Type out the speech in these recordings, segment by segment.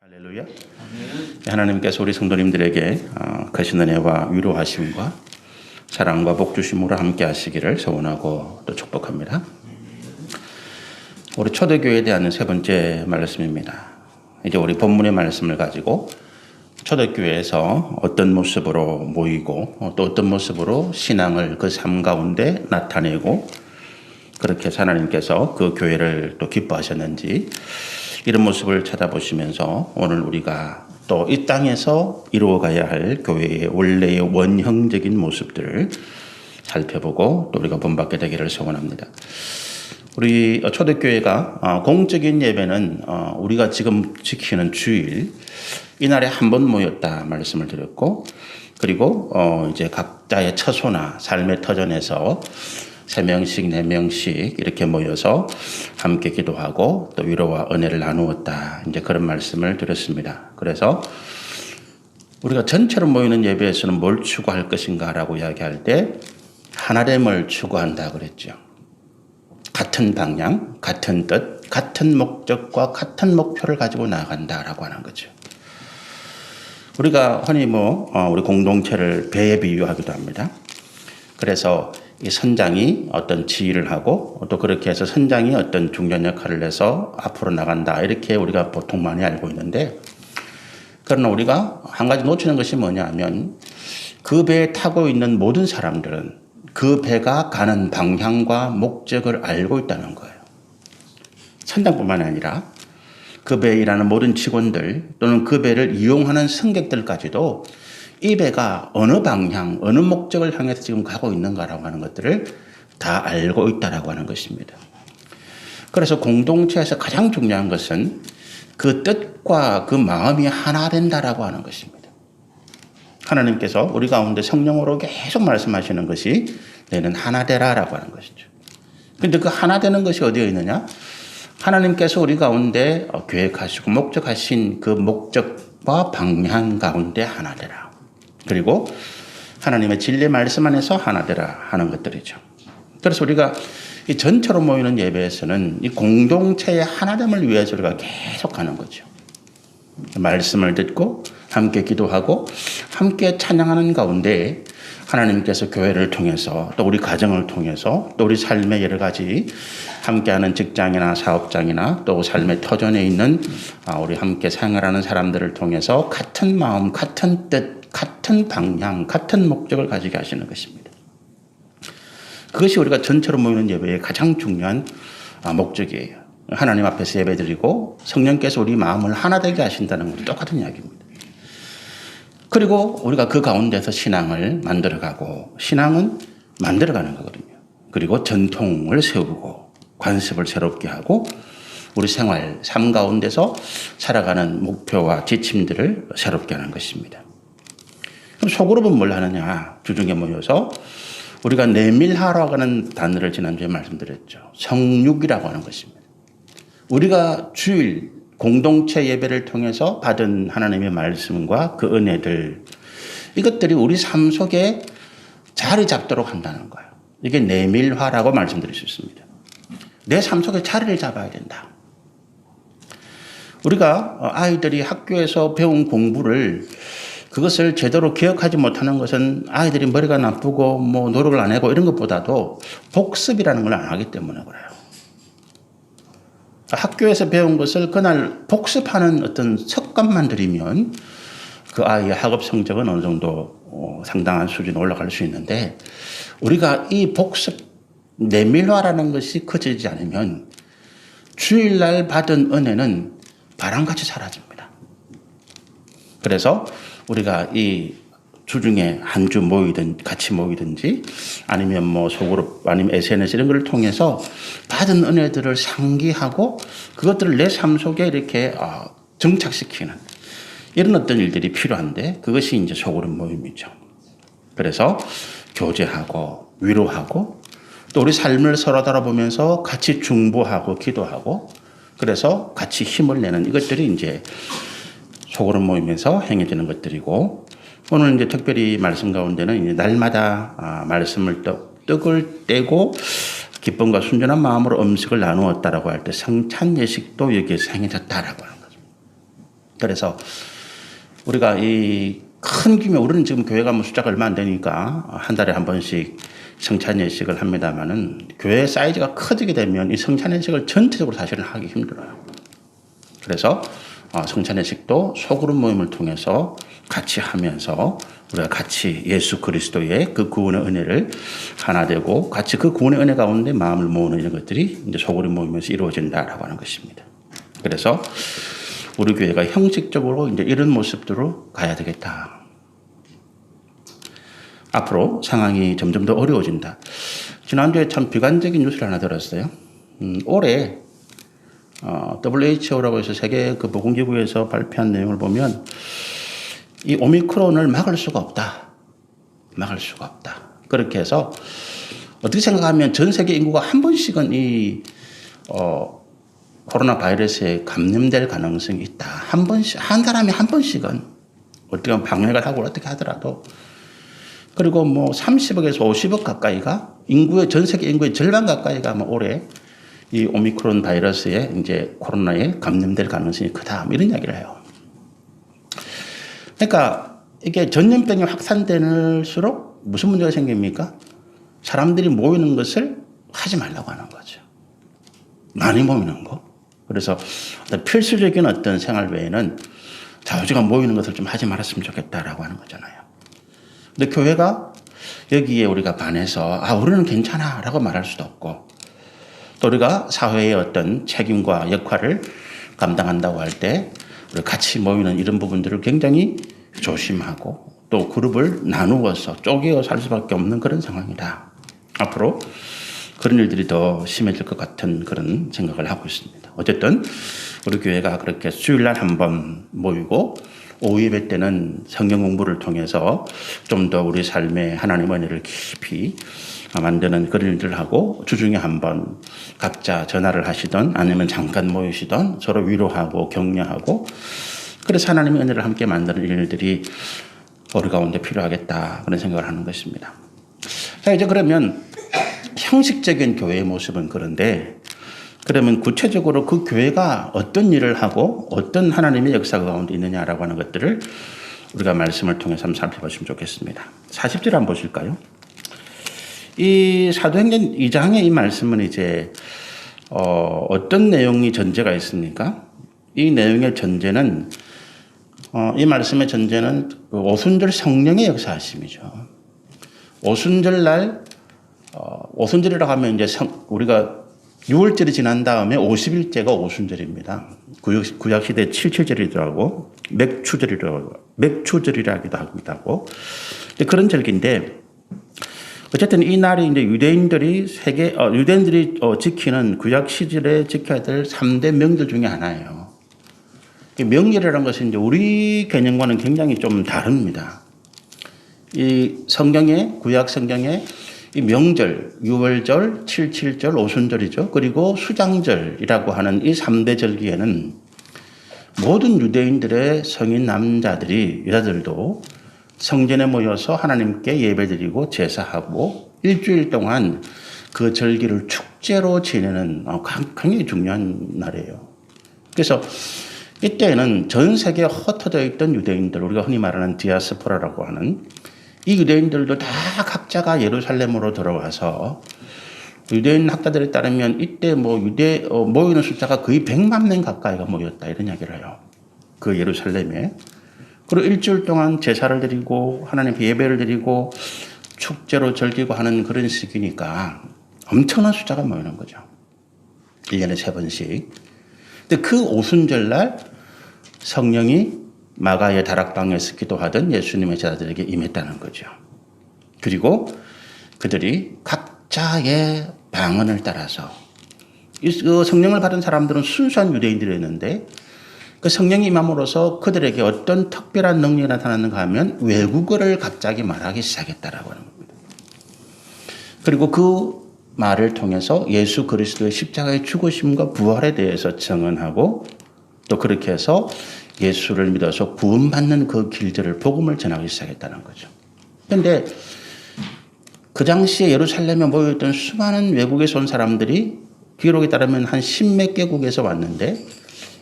할렐루야. 하나님께서 우리 성도님들에게 크신 은혜와 위로하심과 사랑과 복 주심으로 함께 하시기를 소원하고 또 축복합니다. 우리 초대교회에 대한 세 번째 말씀입니다. 이제 우리 본문의 말씀을 가지고 초대교회에서 어떤 모습으로 모이고 또 어떤 모습으로 신앙을 그 삶 가운데 나타내고 그렇게 하나님께서 그 교회를 또 기뻐하셨는지 이런 모습을 찾아보시면서 오늘 우리가 또 이 땅에서 이루어가야 할 교회의 원래의 원형적인 모습들을 살펴보고 또 우리가 본받게 되기를 소원합니다. 우리 초대교회가 공적인 예배는 우리가 지금 지키는 주일 이날에 한 번 모였다 말씀을 드렸고, 그리고 이제 각자의 처소나 삶의 터전에서 3명씩 4명씩 이렇게 모여서 함께 기도하고 또 위로와 은혜를 나누었다, 이제 그런 말씀을 드렸습니다. 그래서 우리가 전체로 모이는 예배에서는 뭘 추구할 것인가라고 이야기할 때 하나됨을 추구한다 그랬죠. 같은 방향, 같은 뜻, 같은 목적과 같은 목표를 가지고 나아간다라고 하는 거죠. 우리가 흔히 우리 공동체를 배에 비유하기도 합니다. 그래서 이 선장이 어떤 지휘를 하고 또 그렇게 해서 선장이 어떤 중요한 역할을 해서 앞으로 나간다, 이렇게 우리가 보통 많이 알고 있는데, 그러나 우리가 한 가지 놓치는 것이 뭐냐면 그 배에 타고 있는 모든 사람들은 그 배가 가는 방향과 목적을 알고 있다는 거예요. 선장뿐만 아니라 그 배에 일하는 모든 직원들 또는 그 배를 이용하는 승객들까지도 이 배가 어느 방향, 어느 목적을 향해서 지금 가고 있는가라고 하는 것들을 다 알고 있다라고 하는 것입니다. 그래서 공동체에서 가장 중요한 것은 그 뜻과 그 마음이 하나 된다라고 하는 것입니다. 하나님께서 우리 가운데 성령으로 계속 말씀하시는 것이 너는 하나 되라라고 하는 것이죠. 그런데 그 하나 되는 것이 어디에 있느냐? 하나님께서 우리 가운데 계획하시고 목적하신 그 목적과 방향 가운데 하나 되라. 그리고 하나님의 진리 말씀 안에서 하나 되라 하는 것들이죠. 그래서 우리가 이 전체로 모이는 예배에서는 이 공동체의 하나됨을 위해서 우리가 계속 가는 거죠. 말씀을 듣고 함께 기도하고 함께 찬양하는 가운데 하나님께서 교회를 통해서 또 우리 가정을 통해서 또 우리 삶의 여러 가지 함께하는 직장이나 사업장이나 또 삶의 터전에 있는 우리 함께 생활하는 사람들을 통해서 같은 마음, 같은 뜻, 같은 방향, 같은 목적을 가지게 하시는 것입니다. 그것이 우리가 전체로 모이는 예배의 가장 중요한 목적이에요. 하나님 앞에서 예배드리고 성령께서 우리 마음을 하나 되게 하신다는 것도 똑같은 이야기입니다. 그리고 우리가 그 가운데서 신앙을 만들어가고, 신앙은 만들어가는 거거든요. 그리고 전통을 세우고 관습을 새롭게 하고 우리 생활, 삶 가운데서 살아가는 목표와 지침들을 새롭게 하는 것입니다. 그럼 소그룹은 뭘 하느냐? 주중에 모여서 우리가 내밀하라고 하는 단어를 지난주에 말씀드렸죠. 성육이라고 하는 것입니다. 우리가 주일 공동체 예배를 통해서 받은 하나님의 말씀과 그 은혜들, 이것들이 우리 삶 속에 자리 잡도록 한다는 거예요. 이게 내밀화라고 말씀드릴 수 있습니다. 내 삶 속에 자리를 잡아야 된다. 우리가 아이들이 학교에서 배운 공부를 그것을 제대로 기억하지 못하는 것은 아이들이 머리가 나쁘고 노력을 안 하고 이런 것보다도 복습이라는 걸 안 하기 때문에 그래요. 학교에서 배운 것을 그날 복습하는 어떤 습관만 들이면 그 아이의 학업 성적은 어느 정도 상당한 수준에 올라갈 수 있는데, 우리가 이 복습, 내밀화라는 것이 커지지 않으면 주일날 받은 은혜는 바람같이 사라집니다. 그래서 우리가 이 주중에 한 주 같이 모이든지 아니면 소그룹 아니면 SNS 이런 걸 통해서 받은 은혜들을 상기하고 그것들을 내 삶 속에 이렇게 정착시키는 이런 어떤 일들이 필요한데, 그것이 이제 소그룹 모임이죠. 그래서 교제하고 위로하고 또 우리 삶을 서로 돌아보면서 같이 중보하고 기도하고 그래서 같이 힘을 내는 이것들이 이제 소그룹 모임에서 행해지는 것들이고, 오늘 이제 특별히 말씀 가운데는 이제 날마다 말씀을 떡을 떼고 기쁨과 순전한 마음으로 음식을 나누었다라고 할 때 성찬 예식도 여기에서 행해졌다라고 하는 거죠. 그래서 우리가 이 큰 규모, 우리는 지금 교회가 뭐 숫자가 얼마 안 되니까 한 달에 한 번씩 성찬 예식을 합니다만은 교회 사이즈가 커지게 되면 이 성찬 예식을 전체적으로 사실은 하기 힘들어요. 그래서 성찬 예식도 소그룹 모임을 통해서 같이 하면서 우리가 같이 예수 그리스도의 그 구원의 은혜를 하나 되고 같이 그 구원의 은혜 가운데 마음을 모으는 이런 것들이 이제 소그룹 모임에서 이루어진다라고 하는 것입니다. 그래서 우리 교회가 형식적으로 이제 이런 모습들로 가야 되겠다. 앞으로 상황이 점점 더 어려워진다. 지난주에 참 비관적인 뉴스를 하나 들었어요. 올해 WHO라고 해서 세계 그 보건기구에서 발표한 내용을 보면 이 오미크론을 막을 수가 없다. 막을 수가 없다. 그렇게 해서 어떻게 생각하면 전 세계 인구가 한 번씩은 이 코로나 바이러스에 감염될 가능성이 있다. 한 번씩, 한 사람이 한 번씩은 어떻게 보면 방역을 하고 어떻게 하더라도 그리고 뭐 30억에서 50억 가까이가 전 세계 인구의 절반 가까이가 뭐 올해 이 오미크론 바이러스에 이제 코로나에 감염될 가능성이 크다. 이런 이야기를 해요. 그러니까 이게 전염병이 확산될수록 무슨 문제가 생깁니까? 사람들이 모이는 것을 하지 말라고 하는 거죠. 많이 모이는 거. 그래서 필수적인 어떤 생활 외에는 자주가 모이는 것을 좀 하지 말았으면 좋겠다라고 하는 거잖아요. 근데 교회가 여기에 우리가 반해서 우리는 괜찮아 라고 말할 수도 없고 또 우리가 사회의 어떤 책임과 역할을 감당한다고 할 때 우리 같이 모이는 이런 부분들을 굉장히 조심하고 또 그룹을 나누어서 쪼개어 살 수밖에 없는 그런 상황이다. 앞으로 그런 일들이 더 심해질 것 같은 그런 생각을 하고 있습니다. 어쨌든 우리 교회가 그렇게 수요일날 한번 모이고 오후 예배 때는 성경 공부를 통해서 좀 더 우리 삶에 하나님의 은혜를 깊이 만드는 그런 일들을 하고 주중에 한번 각자 전화를 하시던 아니면 잠깐 모이시던 서로 위로하고 격려하고 그래서 하나님의 은혜를 함께 만드는 일들이 우리 가운데 필요하겠다 그런 생각을 하는 것입니다. 자, 이제 그러면 형식적인 교회의 모습은 그런데 그러면 구체적으로 그 교회가 어떤 일을 하고 어떤 하나님의 역사가 가운데 있느냐라고 하는 것들을 우리가 말씀을 통해서 한번 살펴보시면 좋겠습니다. 40절 한번 보실까요? 이 사도행전 2장의 이 말씀은 이제 어떤 내용이 전제가 있습니까? 이 내용의 전제는 이 말씀의 전제는 오순절 성령의 역사하심이죠. 오순절 날 오순절이라고 하면 이제 우리가 6월절이 지난 다음에 50일째가 오순절입니다. 구약시대 77절이더라고 맥추절이라기도 하고 그런 절기인데 어쨌든 이 날이 이제 유대인들이 지키는 구약 시절에 지켜야 될 3대 명절 중에 하나예요. 명절이라는 것은 이제 우리 개념과는 굉장히 좀 다릅니다. 이 구약 성경에 이 명절, 유월절, 칠칠절, 오순절이죠. 그리고 수장절이라고 하는 이 3대 절기에는 모든 유대인들의 성인 남자들이 여자들도 성전에 모여서 하나님께 예배드리고 제사하고 일주일 동안 그 절기를 축제로 지내는 굉장히 중요한 날이에요. 그래서 이때는 전 세계에 흩어져 있던 유대인들, 우리가 흔히 말하는 디아스포라라고 하는 이 유대인들도 다 각자가 예루살렘으로 들어와서 유대인 학자들에 따르면 이때 모이는 숫자가 거의 100만 명 가까이가 모였다 이런 이야기를 해요. 그 예루살렘에. 그리고 일주일 동안 제사를 드리고 하나님께 예배를 드리고 축제로 즐기고 하는 그런 시기니까 엄청난 숫자가 모이는 거죠. 1년에 3번씩. 근데 그 오순절날 성령이 마가의 다락방에서 기도하던 예수님의 제자들에게 임했다는 거죠. 그리고 그들이 각자의 방언을 따라서 그 성령을 받은 사람들은 순수한 유대인들이었는데 그 성령이 임함으로써 그들에게 어떤 특별한 능력이 나타났는가 하면 외국어를 갑자기 말하기 시작했다라고 하는 겁니다. 그리고 그 말을 통해서 예수 그리스도의 십자가의 죽으심과 부활에 대해서 증언하고 또 그렇게 해서 예수를 믿어서 구원받는 그 길들을 복음을 전하기 시작했다는 거죠. 그런데 그 당시에 예루살렘에 모여있던 수많은 외국에서 온 사람들이 기록에 따르면 한 10몇 개국에서 왔는데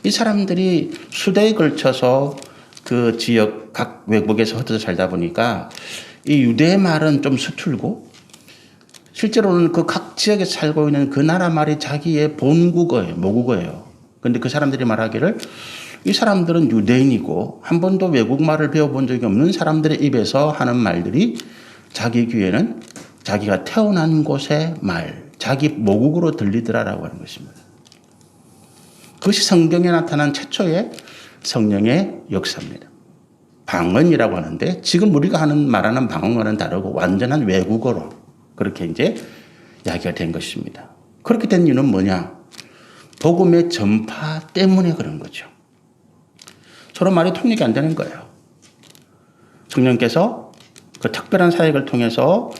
이 사람들이 수대에 걸쳐서 그 지역 각 외국에서 흩어져 살다 보니까 이 유대 말은 좀 서툴고 실제로는 그 각 지역에 살고 있는 그 나라 말이 자기의 본국어예요. 모국어예요. 그런데 그 사람들이 말하기를 이 사람들은 유대인이고 한 번도 외국말을 배워본 적이 없는 사람들의 입에서 하는 말들이 자기 귀에는 자기가 태어난 곳의 말, 자기 모국으로 들리더라라고 하는 것입니다. 그것이 성경에 나타난 최초의 성령의 역사입니다. 방언이라고 하는데 지금 우리가 말하는 방언과는 다르고 완전한 외국어로 그렇게 이제 이야기가 된 것입니다. 그렇게 된 이유는 뭐냐? 복음의 전파 때문에 그런 거죠. 서로 말이 통역이 안 되는 거예요. 성령께서 그 특별한 사역을 통해서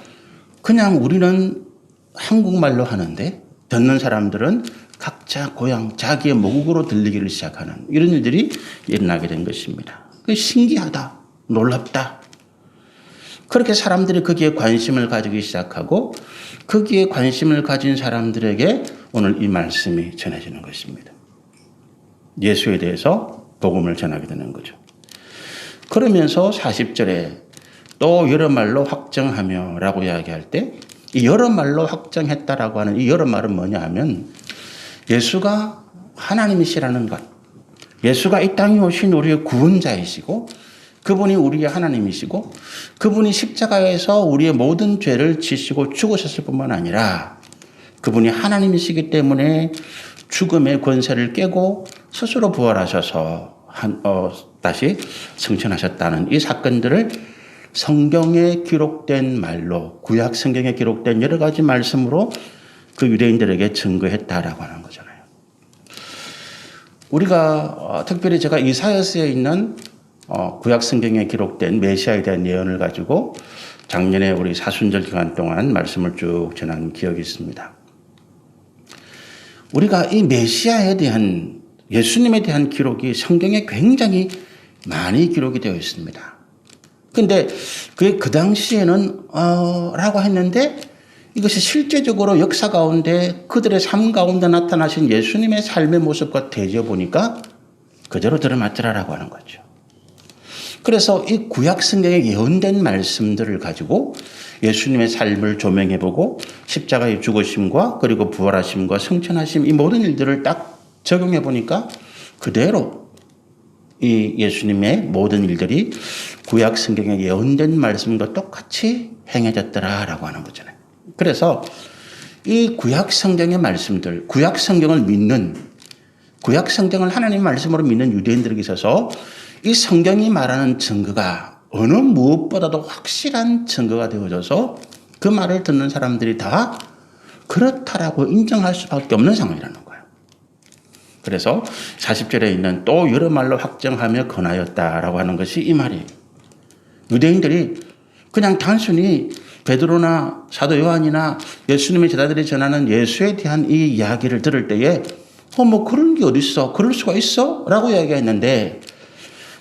그냥 우리는 한국말로 하는데 듣는 사람들은 각자 고향 자기의 모국으로 들리기를 시작하는 이런 일들이 일어나게 된 것입니다. 그게 신기하다, 놀랍다. 그렇게 사람들이 거기에 관심을 가지기 시작하고 거기에 관심을 가진 사람들에게 오늘 이 말씀이 전해지는 것입니다. 예수에 대해서 복음을 전하게 되는 거죠. 그러면서 40절에 또 여러 말로 확정하며 라고 이야기할 때 이 여러 말로 확정했다라고 하는 이 여러 말은 뭐냐 하면 예수가 하나님이시라는 것, 예수가 이 땅에 오신 우리의 구원자이시고 그분이 우리의 하나님이시고 그분이 십자가에서 우리의 모든 죄를 지시고 죽으셨을 뿐만 아니라 그분이 하나님이시기 때문에 죽음의 권세를 깨고 스스로 부활하셔서 다시 승천하셨다는 이 사건들을 성경에 기록된 말로 구약 성경에 기록된 여러 가지 말씀으로 그 유대인들에게 증거했다라고 하는 거잖아요. 우리가 특별히 제가 이사야서에 있는 구약 성경에 기록된 메시아에 대한 예언을 가지고 작년에 우리 사순절 기간 동안 말씀을 쭉 전한 기억이 있습니다. 우리가 이 메시아에 대한 예수님에 대한 기록이 성경에 굉장히 많이 기록이 되어 있습니다. 근데 그게 그 당시에는 라고 했는데 이것이 실제적으로 역사 가운데 그들의 삶 가운데 나타나신 예수님의 삶의 모습과 대지어 보니까 그대로 들어맞더라라고 하는 거죠. 그래서 이 구약 성경에 예언된 말씀들을 가지고 예수님의 삶을 조명해보고 십자가의 죽으심과 그리고 부활하심과 승천하심 이 모든 일들을 딱 적용해보니까 그대로 이 예수님의 모든 일들이 구약 성경에 예언된 말씀과 똑같이 행해졌더라라고 하는 거잖아요. 그래서 이 구약 성경의 말씀들, 구약 성경을 믿는, 구약 성경을 하나님 말씀으로 믿는 유대인들에게 있어서 이 성경이 말하는 증거가 어느 무엇보다도 확실한 증거가 되어져서 그 말을 듣는 사람들이 다 그렇다라고 인정할 수밖에 없는 상황이라는 거예요. 그래서 40절에 있는 또 여러 말로 확정하며 권하였다라고 하는 것이 이 말이에요. 유대인들이 그냥 단순히 베드로나 사도 요한이나 예수님의 제자들이 전하는 예수에 대한 이 이야기를 들을 때에 뭐 그런 게 어디 있어? 그럴 수가 있어? 라고 이야기했는데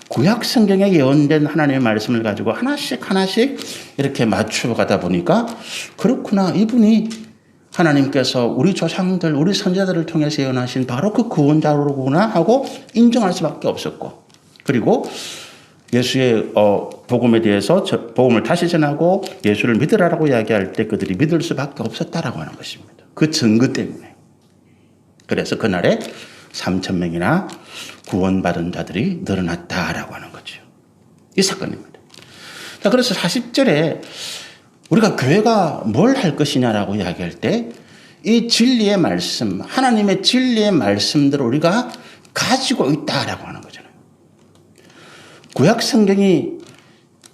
구약 성경에 예언된 하나님의 말씀을 가지고 하나씩 이렇게 맞추어 가다 보니까 그렇구나. 이분이 하나님께서 우리 조상들, 우리 선자들을 통해서 예언하신 바로 그 구원자로구나 하고 인정할 수밖에 없었고 그리고 예수의 복음에 대해서 복음을 다시 전하고 예수를 믿으라라고 이야기할 때 그들이 믿을 수밖에 없었다라고 하는 것입니다. 그 증거 때문에. 그래서 그날에 3,000명이나 구원받은 자들이 늘어났다라고 하는 거죠. 이 사건입니다. 자, 그래서 40절에 우리가 교회가 뭘 할 것이냐라고 이야기할 때 이 진리의 말씀, 하나님의 진리의 말씀들을 우리가 가지고 있다라고 하는 거잖아요. 구약 성경이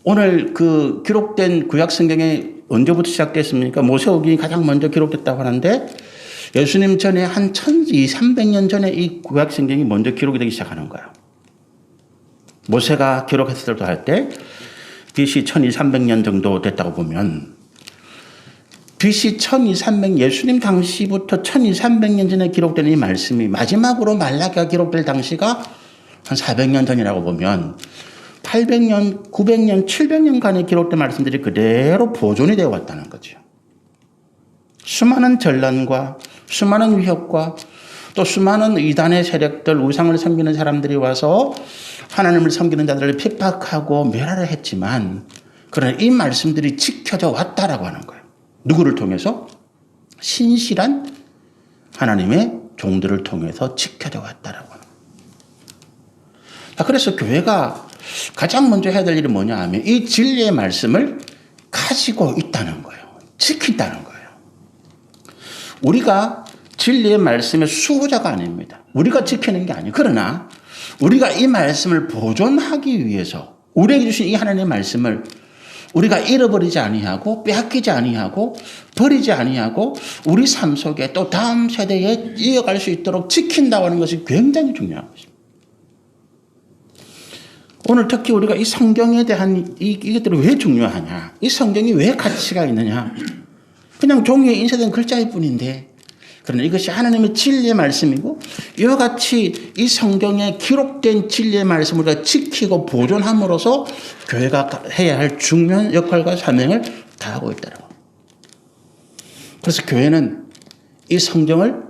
오늘 그 기록된 구약 성경이 언제부터 시작됐습니까? 모세오경이 가장 먼저 기록됐다고 하는데 예수님 전에 한 1200~300년 전에 이 구약 성경이 먼저 기록이 되기 시작하는 거예요. 모세가 기록했을 때도 할 때 BC 1200~300년 정도 됐다고 보면 BC 1200 예수님 당시부터 1200~300년 전에 기록된 이 말씀이 마지막으로 말라기가 기록될 당시가 한 400년 전이라고 보면 800년, 900년, 700년간의 기록된 말씀들이 그대로 보존이 되어 왔다는 거죠. 수많은 전란과 수많은 위협과 또 수많은 이단의 세력들, 우상을 섬기는 사람들이 와서 하나님을 섬기는 자들을 핍박하고 멸하려 했지만 그러나 이 말씀들이 지켜져 왔다라고 하는 거예요. 누구를 통해서? 신실한 하나님의 종들을 통해서 지켜져 왔다라고 하는 거예요. 그래서 교회가 가장 먼저 해야 될 일이 뭐냐 하면 이 진리의 말씀을 가지고 있다는 거예요. 지킨다는 거예요. 우리가 진리의 말씀의 수호자가 아닙니다. 우리가 지키는 게 아니에요. 그러나 우리가 이 말씀을 보존하기 위해서 우리에게 주신 이 하나님의 말씀을 우리가 잃어버리지 아니하고 빼앗기지 아니하고 버리지 아니하고 우리 삶 속에 또 다음 세대에 이어갈 수 있도록 지킨다고 하는 것이 굉장히 중요한 것입니다. 오늘 특히 우리가 이 성경에 대한 이것들이 왜 중요하냐, 이 성경이 왜 가치가 있느냐, 그냥 종이에 인쇄된 글자일 뿐인데 그러나 이것이 하나님의 진리의 말씀이고 이와 같이 이 성경에 기록된 진리의 말씀을 우리가 지키고 보존함으로써 교회가 해야 할 중요한 역할과 사명을 다하고 있다는 것. 그래서 교회는 이 성경을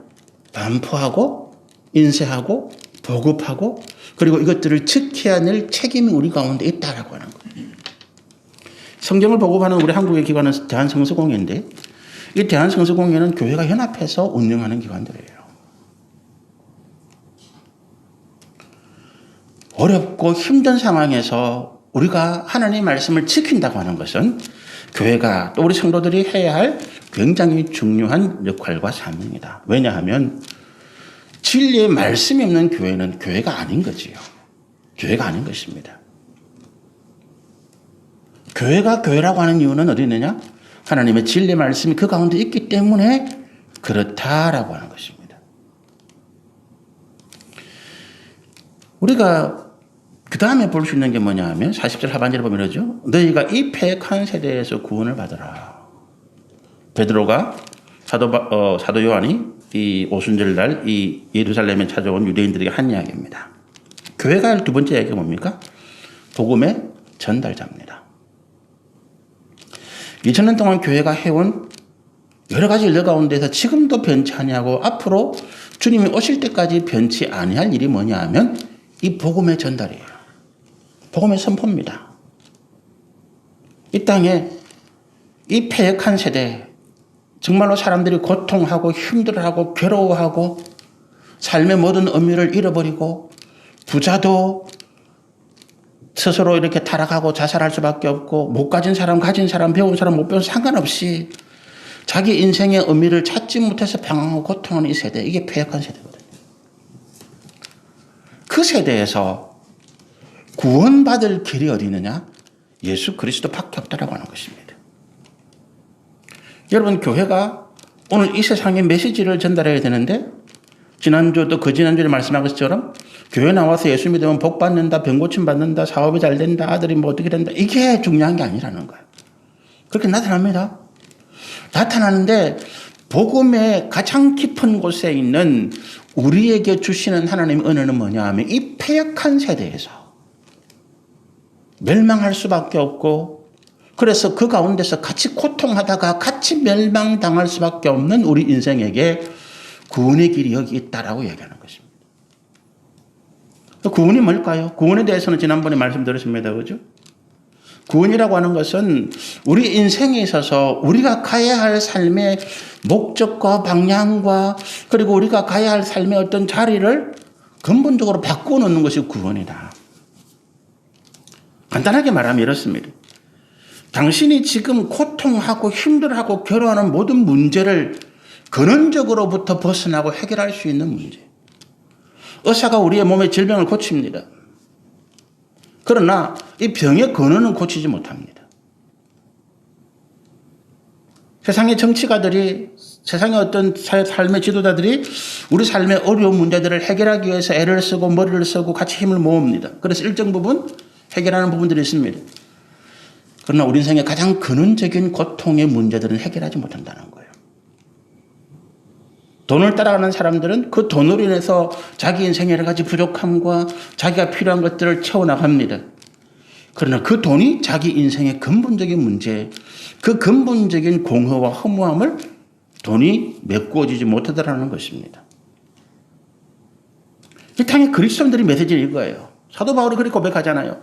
반포하고 인쇄하고 보급하고 그리고 이것들을 지켜야 할 책임이 우리 가운데 있다라고 하는 거예요. 성경을 보급하는 우리 한국의 기관은 대한성서공회인데 이 대한성서공회는 교회가 연합해서 운영하는 기관들이에요. 어렵고 힘든 상황에서 우리가 하나님의 말씀을 지킨다고 하는 것은 교회가 또 우리 성도들이 해야 할 굉장히 중요한 역할과 사명이다. 왜냐하면 진리의 말씀이 없는 교회는 교회가 아닌 거지요. 교회가 아닌 것입니다. 교회가 교회라고 하는 이유는 어디 있느냐? 하나님의 진리의 말씀이 그 가운데 있기 때문에 그렇다라고 하는 것입니다. 우리가 그 다음에 볼 수 있는 게 뭐냐 하면 40절 하반절에 보면 이러죠. 너희가 이 패역한 세대에서 구원을 받으라. 베드로가 사도 요한이 이 오순절날 이 예루살렘에 찾아온 유대인들에게 한 이야기입니다. 교회가 할 두 번째 이야기가 뭡니까? 복음의 전달자입니다. 2000년 동안 교회가 해온 여러 가지 일 가운데서 지금도 변치 아니하고 앞으로 주님이 오실 때까지 변치 아니할 일이 뭐냐 하면 이 복음의 전달이에요. 복음의 선포입니다. 이 땅에 이 패역한 세대, 정말로 사람들이 고통하고 힘들어하고 괴로워하고 삶의 모든 의미를 잃어버리고 부자도 스스로 이렇게 타락하고 자살할 수밖에 없고 못 가진 사람, 가진 사람, 배운 사람, 못 배운 상관없이 자기 인생의 의미를 찾지 못해서 방황하고 고통하는 이 세대, 이게 패역한 세대거든요. 그 세대에서 구원받을 길이 어디 있느냐? 예수 그리스도밖에 없다라고 하는 것입니다. 여러분, 교회가 오늘 이 세상에 메시지를 전달해야 되는데 지난주 또 그 지난주에 말씀한 것처럼 교회 나와서 예수 믿으면 복 받는다, 병 고침 받는다, 사업이 잘 된다, 아들이 뭐 어떻게 된다, 이게 중요한 게 아니라는 거예요. 그렇게 나타납니다. 나타나는데 복음의 가장 깊은 곳에 있는 우리에게 주시는 하나님의 은혜는 뭐냐 하면 이 패역한 세대에서 멸망할 수밖에 없고 그래서 그 가운데서 같이 고통하다가 같이 멸망당할 수밖에 없는 우리 인생에게 구원의 길이 여기 있다라고 얘기하는 것입니다. 구원이 뭘까요? 구원에 대해서는 지난번에 말씀드렸습니다. 그죠? 구원이라고 하는 것은 우리 인생에 있어서 우리가 가야 할 삶의 목적과 방향과 그리고 우리가 가야 할 삶의 어떤 자리를 근본적으로 바꾸어 놓는 것이 구원이다. 간단하게 말하면 이렇습니다. 당신이 지금 고통하고 힘들어하고 괴로워하는 모든 문제를 근원적으로부터 벗어나고 해결할 수 있는 문제. 의사가 우리의 몸의 질병을 고칩니다. 그러나 이 병의 근원은 고치지 못합니다. 세상의 정치가들이, 세상의 어떤 삶의 지도자들이 우리 삶의 어려운 문제들을 해결하기 위해서 애를 쓰고 머리를 쓰고 같이 힘을 모읍니다. 그래서 일정 부분 해결하는 부분들이 있습니다. 그러나 우리 인생의 가장 근원적인 고통의 문제들은 해결하지 못한다는 거예요. 돈을 따라가는 사람들은 그 돈으로 인해서 자기 인생의 여러 가지 부족함과 자기가 필요한 것들을 채워나갑니다. 그러나 그 돈이 자기 인생의 근본적인 문제, 그 근본적인 공허와 허무함을 돈이 메꾸어지지 못하더라는 것입니다. 이 땅의 그리스도인들이 메시지는 이거예요. 사도 바울이 그렇게 고백하잖아요.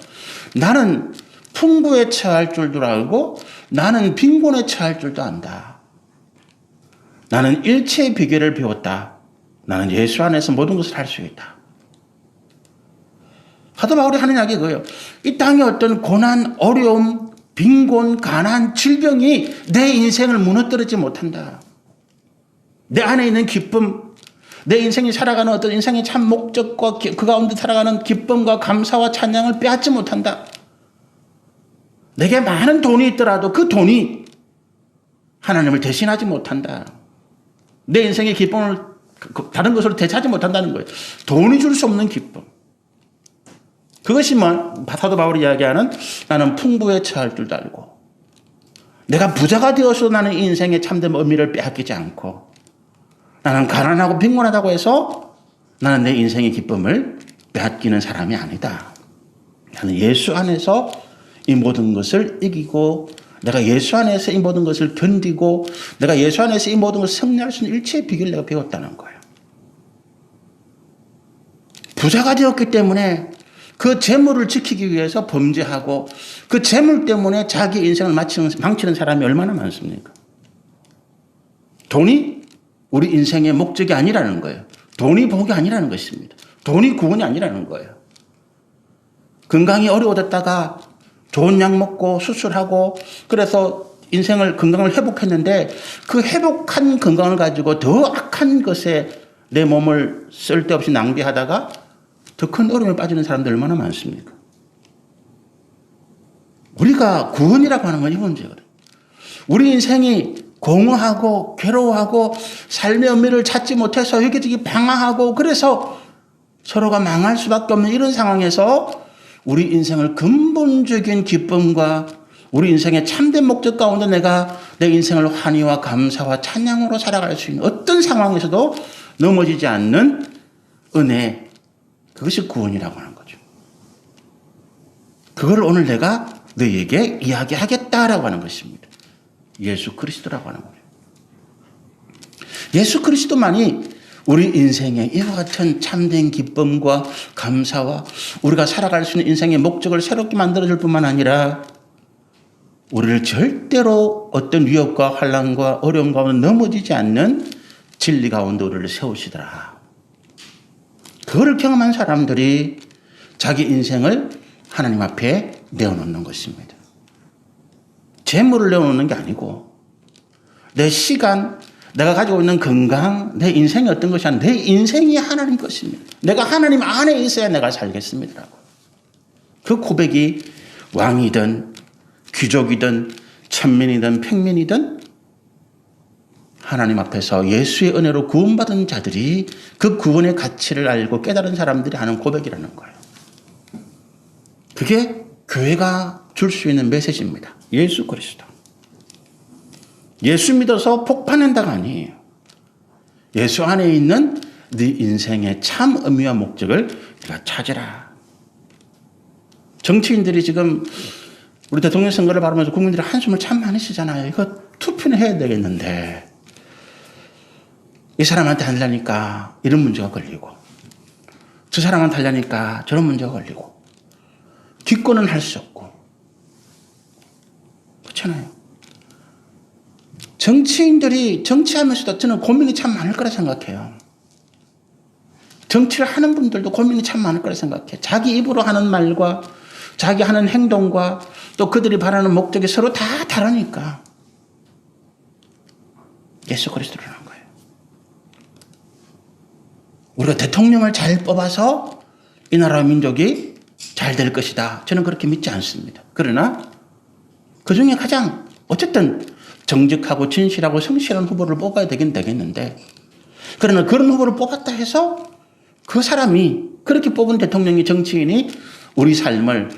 나는 풍부에 처할 줄도 알고 나는 빈곤에 처할 줄도 안다. 나는 일체의 비결을 배웠다. 나는 예수 안에서 모든 것을 할 수 있다. 사도 바울이 하는 이야기 그거예요. 이 땅의 어떤 고난, 어려움, 빈곤, 가난, 질병이 내 인생을 무너뜨리지 못한다. 내 안에 있는 기쁨, 내 인생이 살아가는 어떤 인생의 참 목적과 그 가운데 살아가는 기쁨과 감사와 찬양을 빼앗지 못한다. 내게 많은 돈이 있더라도 그 돈이 하나님을 대신하지 못한다. 내 인생의 기쁨을 다른 것으로 대체하지 못한다는 거예요. 돈이 줄 수 없는 기쁨. 그것이 사도 바울이 이야기하는 나는 풍부에 처할 줄도 알고 내가 부자가 되어서 나는 인생의 참된 의미를 빼앗기지 않고 나는 가난하고 빈곤하다고 해서 나는 내 인생의 기쁨을 빼앗기는 사람이 아니다. 나는 예수 안에서 이 모든 것을 이기고 내가 예수 안에서 이 모든 것을 견디고 내가 예수 안에서 이 모든 것을 승리할 수 있는 일체의 비결을 내가 배웠다는 거예요. 부자가 되었기 때문에 그 재물을 지키기 위해서 범죄하고 그 재물 때문에 자기 인생을 망치는 사람이 얼마나 많습니까? 돈이 우리 인생의 목적이 아니라는 거예요. 돈이 복이 아니라는 것입니다. 돈이 구원이 아니라는 거예요. 건강이 어려워졌다가 좋은 약 먹고 수술하고 그래서 건강을 회복했는데 그 회복한 건강을 가지고 더 악한 것에 내 몸을 쓸데없이 낭비하다가 더 큰 어려움에 빠지는 사람들 얼마나 많습니까? 우리가 구원이라고 하는 건 이 문제거든요. 우리 인생이 공허하고 괴로워하고 삶의 의미를 찾지 못해서 여기저기 방황하고 그래서 서로가 망할 수밖에 없는 이런 상황에서 우리 인생을 근본적인 기쁨과 우리 인생의 참된 목적 가운데 내가 내 인생을 환희와 감사와 찬양으로 살아갈 수 있는 어떤 상황에서도 넘어지지 않는 은혜, 그것이 구원이라고 하는 거죠. 그걸 오늘 내가 너희에게 이야기하겠다라고 하는 것입니다. 예수 그리스도라고 하는 거예요. 예수 그리스도만이 우리 인생에 이와 같은 참된 기쁨과 감사와 우리가 살아갈 수 있는 인생의 목적을 새롭게 만들어줄 뿐만 아니라 우리를 절대로 어떤 위협과 환난과 어려움 가운데 넘어지지 않는 진리 가운데 우리를 세우시더라. 그거를 경험한 사람들이 자기 인생을 하나님 앞에 내어놓는 것입니다. 재물을 내어놓는 게 아니고 내 시간, 내가 가지고 있는 건강, 내 인생이 어떤 것이 아니라 내 인생이 하나님 것입니다. 내가 하나님 안에 있어야 내가 살겠습니다라고. 그 고백이 왕이든 귀족이든 천민이든 평민이든 하나님 앞에서 예수의 은혜로 구원받은 자들이 그 구원의 가치를 알고 깨달은 사람들이 하는 고백이라는 거예요. 그게 교회가 줄 수 있는 메시지입니다. 예수 그리스도. 예수 믿어서 폭파낸다가 아니에요. 예수 안에 있는 네 인생의 참 의미와 목적을 네가 찾으라. 정치인들이 지금 우리 대통령 선거를 바라면서 국민들이 한숨을 참 많이 쉬잖아요. 이거 투표는 해야 되겠는데 이 사람한테 하려니까 이런 문제가 걸리고 저 사람한테 하려니까 저런 문제가 걸리고 기권은 할 수 없고 그렇잖아요. 정치인들이 정치하면서도 저는 고민이 참 많을 거라 생각해요. 정치를 하는 분들도 고민이 참 많을 거라 생각해요. 자기 입으로 하는 말과 자기 하는 행동과 또 그들이 바라는 목적이 서로 다 다르니까 예수 그리스도라는 거예요. 우리가 대통령을 잘 뽑아서 이 나라 민족이 잘 될 것이다. 저는 그렇게 믿지 않습니다. 그러나 그중에 가장 어쨌든 정직하고 진실하고 성실한 후보를 뽑아야 되긴 되겠는데 그러나 그런 후보를 뽑았다 해서 그 사람이 그렇게 뽑은 대통령이 정치인이 우리 삶을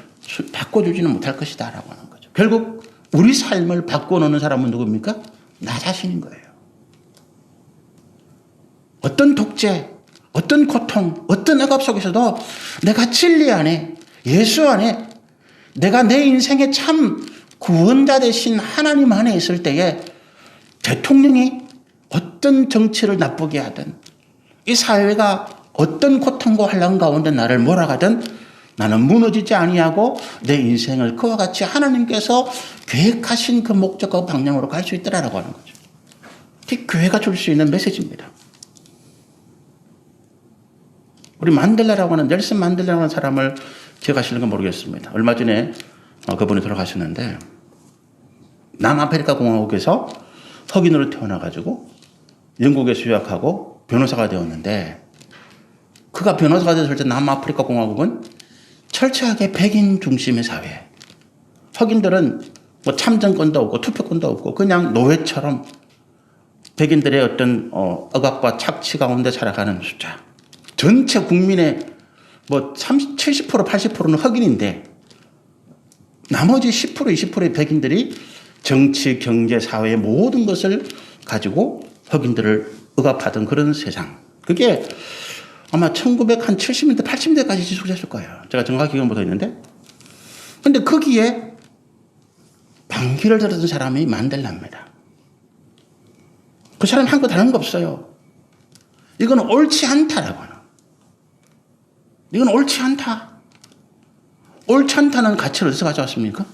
바꿔주지는 못할 것이다 라고 하는 거죠. 결국 우리 삶을 바꿔놓는 사람은 누굽니까? 나 자신인 거예요. 어떤 독재, 어떤 고통, 어떤 억압 속에서도 내가 진리 안에 예수 안에 내가 내 인생의 참 구원자 되신 하나님 안에 있을 때에 대통령이 어떤 정치를 나쁘게 하든 이 사회가 어떤 고통과 환난 가운데 나를 몰아가든 나는 무너지지 아니하고 내 인생을 그와 같이 하나님께서 계획하신 그 목적과 방향으로 갈 수 있더라라고 하는 거죠. 그게 교회가 줄 수 있는 메시지입니다. 우리 만델라라고 하는 넬슨 만델라라고 하는 사람을 기억하시는 건 모르겠습니다. 얼마 전에 그분이 돌아가셨는데 남아프리카 공화국에서 흑인으로 태어나가지고 영국에서 유학하고 변호사가 되었는데 그가 변호사가 됐을 때 남아프리카 공화국은 철저하게 백인 중심의 사회. 흑인들은 뭐 참정권도 없고 투표권도 없고 그냥 노예처럼 백인들의 어떤 억압과 착취 가운데 살아가는 숫자. 전체 국민의 뭐 70% 80%는 흑인인데 나머지 10% 20%의 백인들이 정치, 경제, 사회의 모든 것을 가지고 흑인들을 억압하던 그런 세상. 그게 아마 1970년대, 80년대까지 지속됐을 거예요. 제가 정확히 기억 못 하겠는데. 근데 거기에 반기를 들었던 사람이 만델라입니다. 그 사람이 한 거 다른 거 없어요. 이건 옳지 않다라고 하는. 이건 옳지 않다. 옳지 않다는 가치를 어디서 가져왔습니까?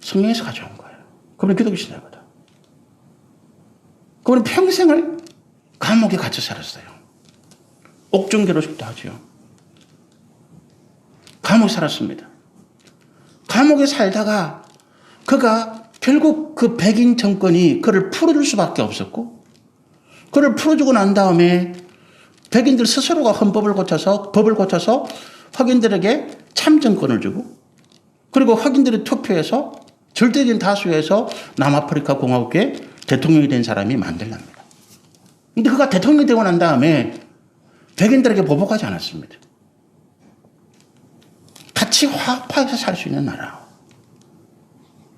성경에서 가져온 거예요. 그분이 기독교 신자거든. 그분은 평생을 감옥에 갇혀 살았어요. 옥중개로식도 하죠. 감옥에 살았습니다. 감옥에 살다가 그가 결국 그 백인 정권이 그를 풀어줄 수밖에 없었고 그를 풀어주고 난 다음에 백인들 스스로가 헌법을 고쳐서 법을 고쳐서 흑인들에게 참정권을 주고 그리고 흑인들이 투표해서 절대적인 다수에서 남아프리카 공화국의 대통령이 된 사람이 만델라입니다. 근데 그가 대통령이 되고 난 다음에 백인들에게 보복하지 않았습니다. 같이 화합하여서 살 수 있는 나라.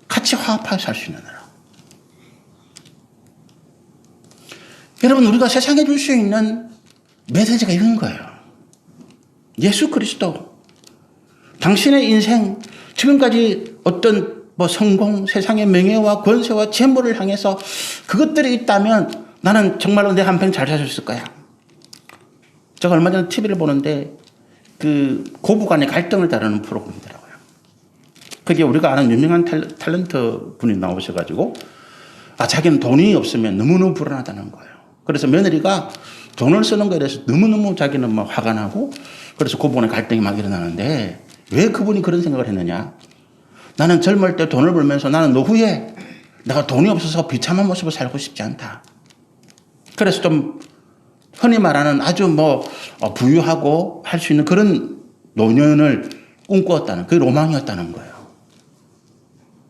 같이 화합하여서 살 수 있는 나라. 여러분 우리가 세상에 줄 수 있는 메시지가 이런 거예요. 예수 그리스도. 당신의 인생 지금까지 어떤 성공, 세상의 명예와 권세와 재물을 향해서 그것들이 있다면 나는 정말로 내 한평 잘 살 수 있을 거야. 제가 얼마 전에 TV를 보는데 그 고부간의 갈등을 다루는 프로그램이더라고요. 그게 우리가 아는 유명한 탤런트 분이 나오셔가지고 자기는 돈이 없으면 너무너무 불안하다는 거예요. 그래서 며느리가 돈을 쓰는 거에 대해서 너무너무 자기는 막 화가 나고 그래서 고부간의 갈등이 막 일어나는데 왜 그분이 그런 생각을 했느냐. 나는 젊을 때 돈을 벌면서 나는 노후에 내가 돈이 없어서 비참한 모습을 살고 싶지 않다. 그래서 좀 흔히 말하는 아주 부유하고 할 수 있는 그런 노년을 꿈꾸었다는 그게 로망이었다는 거예요.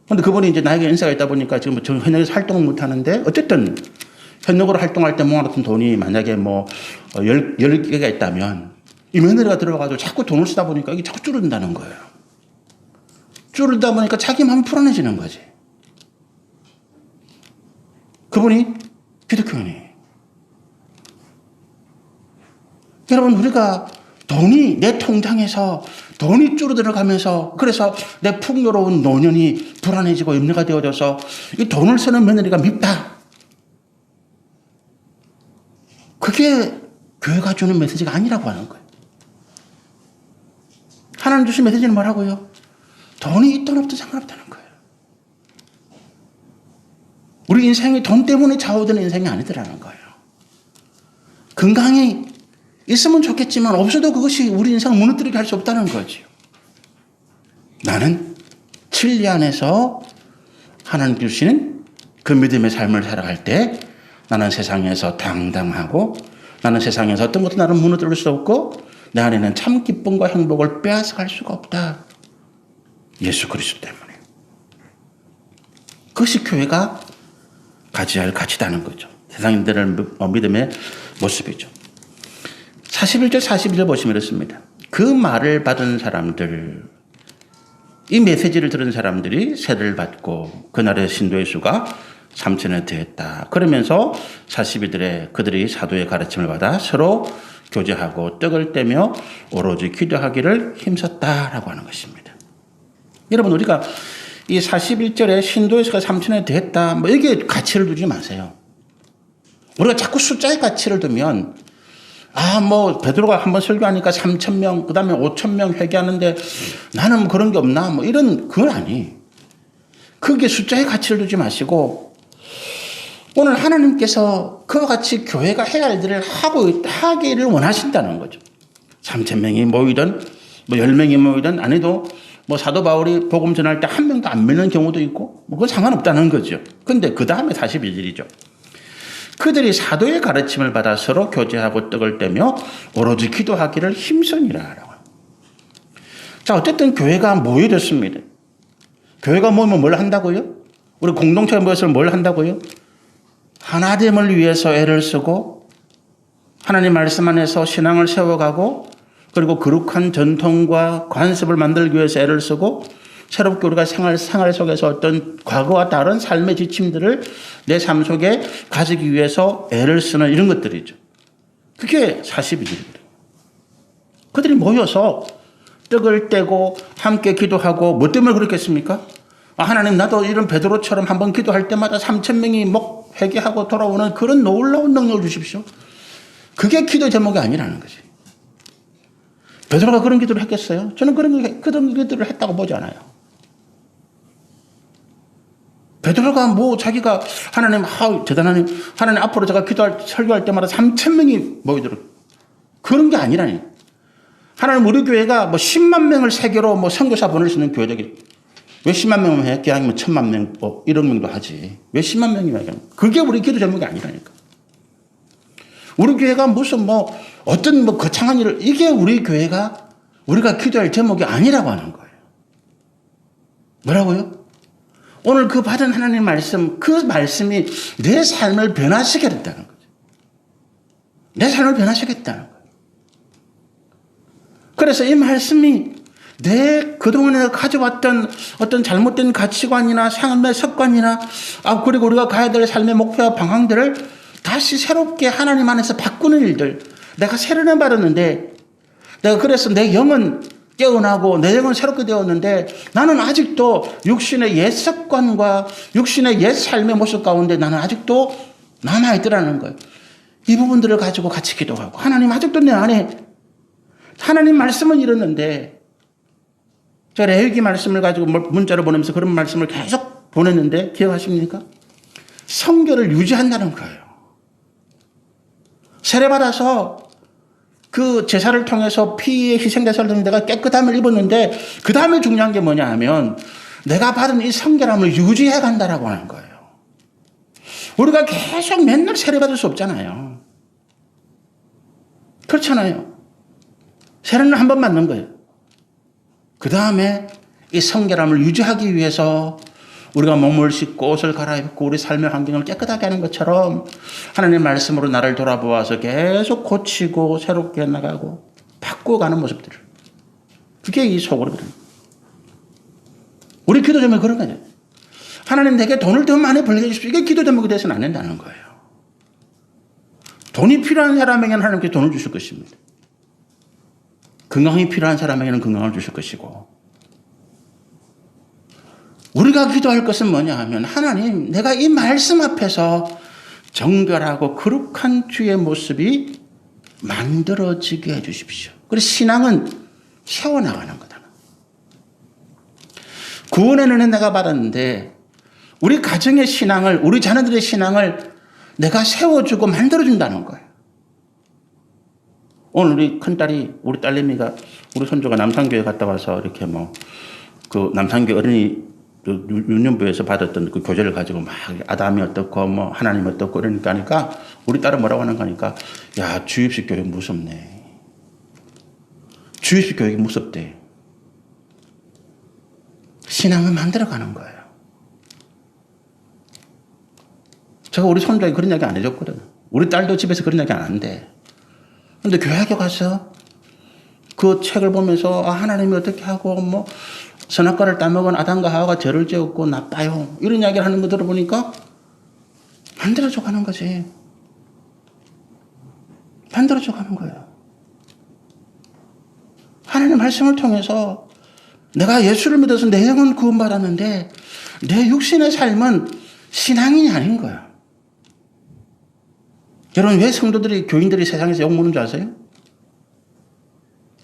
그런데 그분이 이제 나에게 연세가 있다 보니까 지금 현역에서 활동을 못 하는데 어쨌든 현역으로 활동할 때 모아놓던 돈이 만약에 10개가 있다면 이 며느리가 들어가가지고 자꾸 돈을 쓰다 보니까 이게 자꾸 줄어든다는 거예요. 줄어들다 보니까 자기 마음이 불안해지는 거지. 그분이 기독교인이에요. 여러분 우리가 돈이 내 통장에서 돈이 줄어들어가면서 그래서 내 풍요로운 노년이 불안해지고 염려가 되어져서 이 돈을 쓰는 며느리가 밉다. 그게 교회가 주는 메시지가 아니라고 하는 거예요. 하나님 주신 메시지는 뭐라고요? 돈이 있든 없든 상관없다는 거예요. 우리 인생이 돈 때문에 좌우되는 인생이 아니더라는 거예요. 건강이 있으면 좋겠지만 없어도 그것이 우리 인생을 무너뜨리게 할 수 없다는 거죠. 나는 진리 안에서 하나님 주시는 그 믿음의 삶을 살아갈 때 나는 세상에서 당당하고 나는 세상에서 어떤 것도 나를 무너뜨릴 수 없고 내 안에는 참 기쁨과 행복을 빼앗아갈 수가 없다. 예수 그리스도 때문에. 그것이 교회가 가져야 할 가치다는 거죠. 세상인들의 믿음의 모습이죠. 41절 42절 보시면 이렇습니다. 그 말을 받은 사람들, 이 메시지를 들은 사람들이 세례를 받고 그날의 신도의 수가 3천에 더했다. 그러면서 42절에 그들이 사도의 가르침을 받아 서로 교제하고 떡을 떼며 오로지 기도하기를 힘썼다라고 하는 것입니다. 여러분 우리가 이 41절에 신도의 수가 3천에 더했다. 여기에 가치를 두지 마세요. 우리가 자꾸 숫자의 가치를 두면 뭐 베드로가 한번 설교하니까 3,000명, 그다음에 5,000명 회개하는데 나는 뭐 그런 게 없나? 뭐 이런 그건 아니. 그게 숫자에 가치를 두지 마시고 오늘 하나님께서 그와 같이 교회가 해야 할 일을 하기를 원하신다는 거죠. 3,000명이 모이든 뭐 10명이 모이든 안 해도 뭐 사도 바울이 복음 전할 때 한 명도 안 믿는 경우도 있고 뭐 그건 상관없다는 거죠. 근데 그 다음에 41절이죠. 그들이 사도의 가르침을 받아 서로 교제하고 떡을 떼며 오로지 기도하기를 힘쓰니라. 자, 어쨌든 교회가 모여졌습니다. 교회가 모이면 뭘 한다고요? 우리 공동체가 모여서 뭘 한다고요? 하나됨을 위해서 애를 쓰고 하나님 말씀 안에서 신앙을 세워가고 그리고 거룩한 전통과 관습을 만들기 위해서 애를 쓰고 새롭게 우리가 생활 속에서 어떤 과거와 다른 삶의 지침들을 내 삶 속에 가지기 위해서 애를 쓰는 이런 것들이죠. 그게 42일입니다. 그들이 모여서 떡을 떼고 함께 기도하고 뭐 때문에 그렇겠습니까? 하나님 나도 이런 베드로처럼 한번 기도할 때마다 3,000명이 회개하고 돌아오는 그런 놀라운 능력을 주십시오. 그게 기도 제목이 아니라는 거지. 베드로가 그런 기도를 했겠어요? 저는 그런 기도를 했다고 보지 않아요. 베드로가 자기가 하나님 대단하니 하나님 앞으로 제가 설교할 때마다 3,000명이 모이도록 그런 게 아니라니. 하나님 우리 교회가 10만 명을 세계로 선교사 보낼 수 있는 교회적이 왜 10만 명을 해? 기왕이면 1,000만 명, 1억 명도 하지. 왜 10만 명이나 해? 그게 우리 기도 제목이 아니라니까. 우리 교회가 무슨 어떤 거창한 일을, 이게 우리 교회가 우리가 기도할 제목이 아니라고 하는 거예요. 뭐라고요? 오늘 그 받은 하나님 말씀, 그 말씀이 내 삶을 변화시켰다는 거죠. 내 삶을 변화시켰다는 거예요. 그래서 이 말씀이 내 그동안에 가져왔던 어떤 잘못된 가치관이나 삶의 습관이나 그리고 우리가 가야 될 삶의 목표와 방향들을 다시 새롭게 하나님 안에서 바꾸는 일들. 내가 세련을 받았는데 내가 그래서 내 영은 깨어나고 내 영은 새롭게 되었는데 나는 아직도 육신의 옛 습관과 육신의 옛 삶의 모습 가운데 나는 아직도 남아있더라는 거예요. 이 부분들을 가지고 같이 기도하고 하나님 아직도 내 안에 하나님 말씀은 이랬는데 제가 레위기 말씀을 가지고 문자로 보내면서 그런 말씀을 계속 보냈는데 기억하십니까? 성결을 유지한다는 거예요. 세례받아서 그 제사를 통해서 피의 희생제사를 통해서 내가 깨끗함을 입었는데 그 다음에 중요한 게 뭐냐 하면 내가 받은 이 성결함을 유지해 간다라고 하는 거예요. 우리가 계속 맨날 세례받을 수 없잖아요. 그렇잖아요. 세례는 한 번 받는 거예요. 그 다음에 이 성결함을 유지하기 위해서 우리가 몸을 씻고 옷을 갈아입고 우리 삶의 환경을 깨끗하게 하는 것처럼 하나님의 말씀으로 나를 돌아보아서 계속 고치고 새롭게 나가고 바꾸어가는 모습들을. 그게 이 소그룹이거든요. 우리 기도 제목이 그런 거죠. 하나님 내게 돈을 더 많이 벌게 해주십시오. 이게 기도 제목이 돼서는 안 된다는 거예요. 돈이 필요한 사람에게는 하나님께 돈을 주실 것입니다. 건강이 필요한 사람에게는 건강을 주실 것이고 우리가 기도할 것은 뭐냐 하면 하나님 내가 이 말씀 앞에서 정결하고 거룩한 주의 모습이 만들어지게 해 주십시오. 그래서 신앙은 세워나가는 거다. 구원의 은혜 내가 받았는데 우리 가정의 신앙을 우리 자녀들의 신앙을 내가 세워주고 만들어준다는 거예요. 오늘 우리 큰딸이 우리 딸내미가 우리 손주가 남산교회 갔다 와서 이렇게 그 남산교회 어린이 유년부에서 받았던 그 교재를 가지고 막 아담이 어떻고 하나님 어떻고 이러니까 하니까 우리 딸은 뭐라고 하는 거니까 야 주입식 교육 무섭네. 주입식 교육이 무섭대. 신앙을 만들어가는 거예요. 제가 우리 손주에게 그런 이야기 안 해줬거든. 우리 딸도 집에서 그런 이야기 안 한대. 근데 교회에 가서 그 책을 보면서 하나님이 어떻게 하고 선악과를 따먹은 아담과 하와가 죄를 지었고 나빠요. 이런 이야기를 하는 거 들어보니까 만들어져 가는 거지. 만들어져 가는 거예요. 하나님의 말씀을 통해서 내가 예수를 믿어서 내 영은 구원받았는데 내 육신의 삶은 신앙이 아닌 거야. 여러분, 왜 성도들이, 교인들이 세상에서 욕먹는 줄 아세요?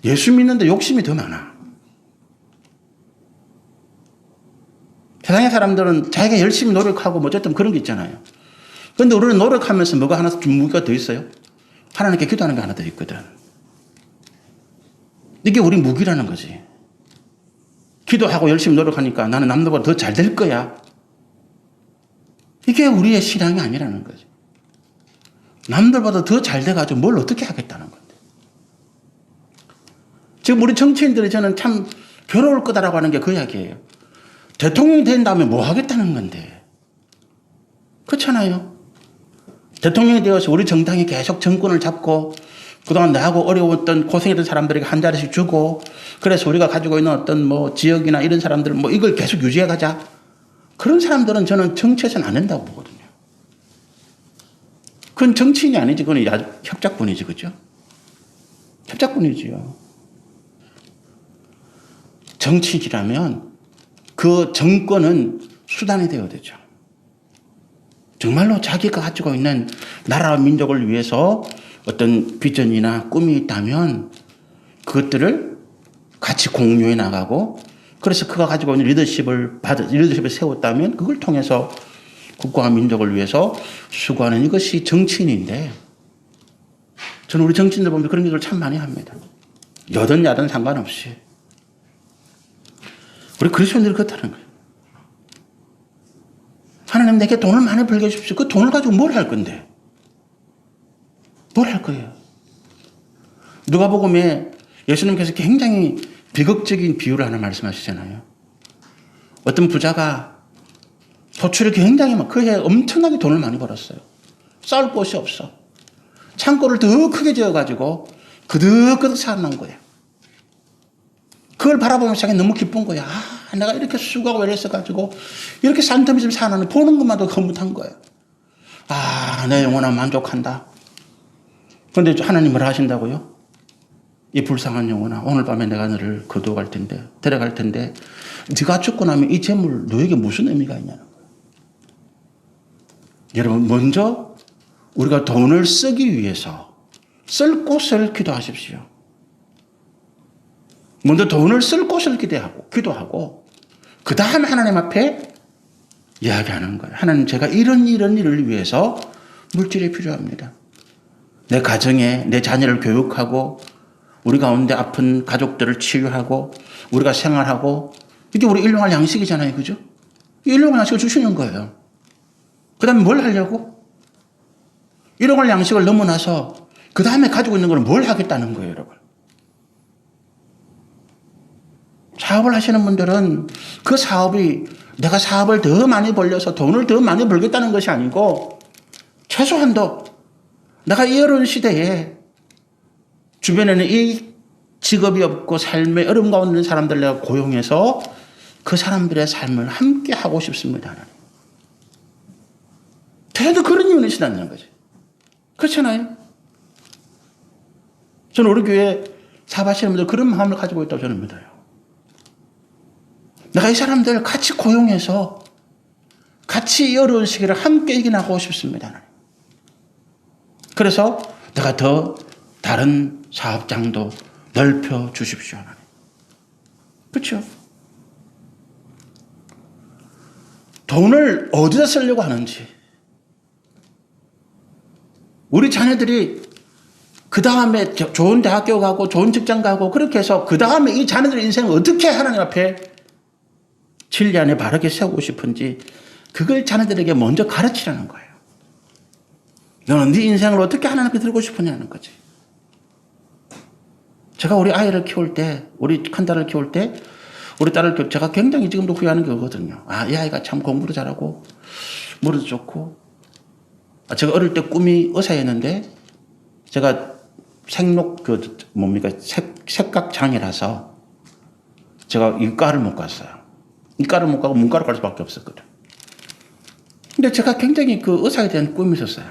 예수 믿는데 욕심이 더 많아. 세상의 사람들은 자기가 열심히 노력하고 뭐 어쨌든 그런 게 있잖아요. 그런데 우리는 노력하면서 뭐가 하나 무기가 더 있어요? 하나님께 기도하는 게 하나 더 있거든. 이게 우리 무기라는 거지. 기도하고 열심히 노력하니까 나는 남들보다 더 잘 될 거야. 이게 우리의 신앙이 아니라는 거지. 남들보다 더 잘 돼가지고 뭘 어떻게 하겠다는 건데. 지금 우리 정치인들이 저는 참 괴로울 거다라고 하는 게 그 이야기예요. 대통령이 된 다음에 뭐 하겠다는 건데. 그렇잖아요. 대통령이 되어서 우리 정당이 계속 정권을 잡고 그동안 나하고 어려웠던 고생했던 사람들에게 한 자리씩 주고 그래서 우리가 가지고 있는 어떤 뭐 지역이나 이런 사람들 뭐 이걸 계속 유지해 가자. 그런 사람들은 저는 정치에서는 안 된다고 보거든요. 그건 정치인이 아니지. 그건 협작꾼이지. 그죠? 협작꾼이지요. 정치인이라면 그 정권은 수단이 되어야 되죠. 정말로 자기가 가지고 있는 나라와 민족을 위해서 어떤 비전이나 꿈이 있다면 그것들을 같이 공유해 나가고 그래서 그가 가지고 있는 리더십을 세웠다면 그걸 통해서 국가와 민족을 위해서 수고하는 이것이 정치인인데 저는 우리 정치인들 보면 그런 일을 참 많이 합니다. 여든 야든 상관없이. 우리 그리스도인들이 그렇다는 거예요. 하나님 내게 돈을 많이 벌게 해주십시오. 그 돈을 가지고 뭘 할 건데? 뭘 할 거예요? 누가복음에 예수님께서 굉장히 비극적인 비유를 하나 말씀하시잖아요. 어떤 부자가 소출이 굉장히 그 해 엄청나게 돈을 많이 벌었어요. 쌓을 곳이 없어. 창고를 더 크게 지어가지고 그득그득 쌓아놓은 거예요. 그걸 바라보면 자기 너무 기쁜 거야. 아, 내가 이렇게 수고하고 이랬어가지고 이렇게 싼 텀이 좀 사놨는데 보는 것만도 거뭇한 거야. 아, 내 영혼아 만족한다. 그런데 하나님 뭘 하신다고요? 이 불쌍한 영혼아, 오늘 밤에 내가 너를 거두어갈 텐데, 데려갈 텐데, 네가 죽고 나면 이 재물 너에게 무슨 의미가 있냐는 거예요. 여러분, 먼저 우리가 돈을 쓰기 위해서 쓸 곳을 기도하십시오. 먼저 돈을 쓸 곳을 기도하고, 그 다음에 하나님 앞에 이야기하는 거예요. 하나님, 제가 이런 일을 위해서 물질이 필요합니다. 내 가정에 내 자녀를 교육하고, 우리 가운데 아픈 가족들을 치유하고, 우리가 생활하고, 이게 우리 일용할 양식이잖아요. 그죠? 일용할 양식을 주시는 거예요. 그 다음에 뭘 하려고? 일용할 양식을 넘어나서, 그 다음에 가지고 있는 걸 뭘 하겠다는 거예요, 여러분. 사업을 하시는 분들은 그 사업이 내가 사업을 더 많이 벌려서 돈을 더 많이 벌겠다는 것이 아니고 최소한도 내가 이 어려운 시대에 주변에는 이 직업이 없고 삶의 어려움 가운데 있는 사람들 내가 고용해서 그 사람들의 삶을 함께 하고 싶습니다. 하나님. 그래도 그런 이유는 신앙이라는 거지. 그렇잖아요. 저는 우리 교회 사업하시는 분들 그런 마음을 가지고 있다고 저는 믿어요. 내가 이 사람들 같이 고용해서 같이 이 어려운 시기를 함께 이겨나가고 싶습니다. 하나님. 그래서 내가 더 다른 사업장도 넓혀 주십시오. 하나님. 그렇죠? 돈을 어디다 쓰려고 하는지 우리 자녀들이 그 다음에 좋은 대학교 가고 좋은 직장 가고 그렇게 해서 그 다음에 이 자녀들의 인생을 어떻게 하나님 앞에 진리 안에 바르게 세우고 싶은지 그걸 자녀들에게 먼저 가르치라는 거예요. 너는 네 인생을 어떻게 하나님께 드리고 싶으냐는 거지. 제가 우리 아이를 키울 때, 우리 큰 딸을 키울 때, 우리 딸을 키울 때 제가 굉장히 지금도 후회하는 게 그거거든요. 아, 이 아이가 참 공부도 잘하고 머리도 좋고. 제가 어릴 때 꿈이 의사였는데 제가 색각장애라서 제가 이과를 못 갔어요. 이과를 못 가고 문과를 갈 수밖에 없었거든. 근데 제가 굉장히 그 의사에 대한 꿈이 있었어요.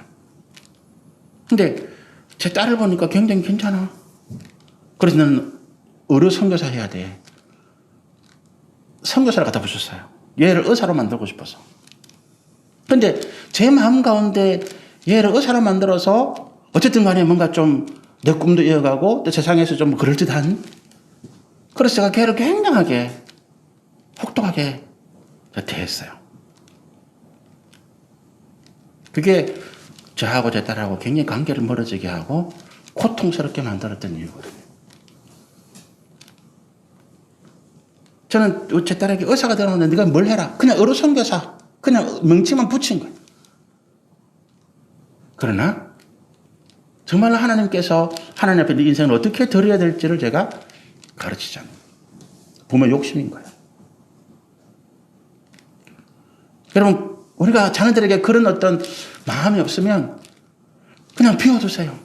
근데 제 딸을 보니까 굉장히 괜찮아. 그래서 나는 의료 선교사 해야 돼. 선교사를 갖다 붙였어요. 얘를 의사로 만들고 싶어서. 근데 제 마음 가운데 얘를 의사로 만들어서 어쨌든 간에 뭔가 좀 내 꿈도 이어가고 또 세상에서 좀 그럴듯한, 그래서 제가 걔를 굉장하게 혹독하게 대했어요. 그게 저하고 제 딸하고 굉장히 관계를 멀어지게 하고 고통스럽게 만들었던 이유거든요. 저는 제 딸에게 의사가 되는데 네가 뭘 해라. 그냥 어루선교사. 그냥 명칭만 붙인 거예요. 그러나 정말로 하나님께서 하나님 앞에 네 인생을 어떻게 드려야 될지를 제가 가르치잖아요. 부모 욕심인 거예요. 여러분, 우리가 자녀들에게 그런 어떤 마음이 없으면 그냥 비워두세요.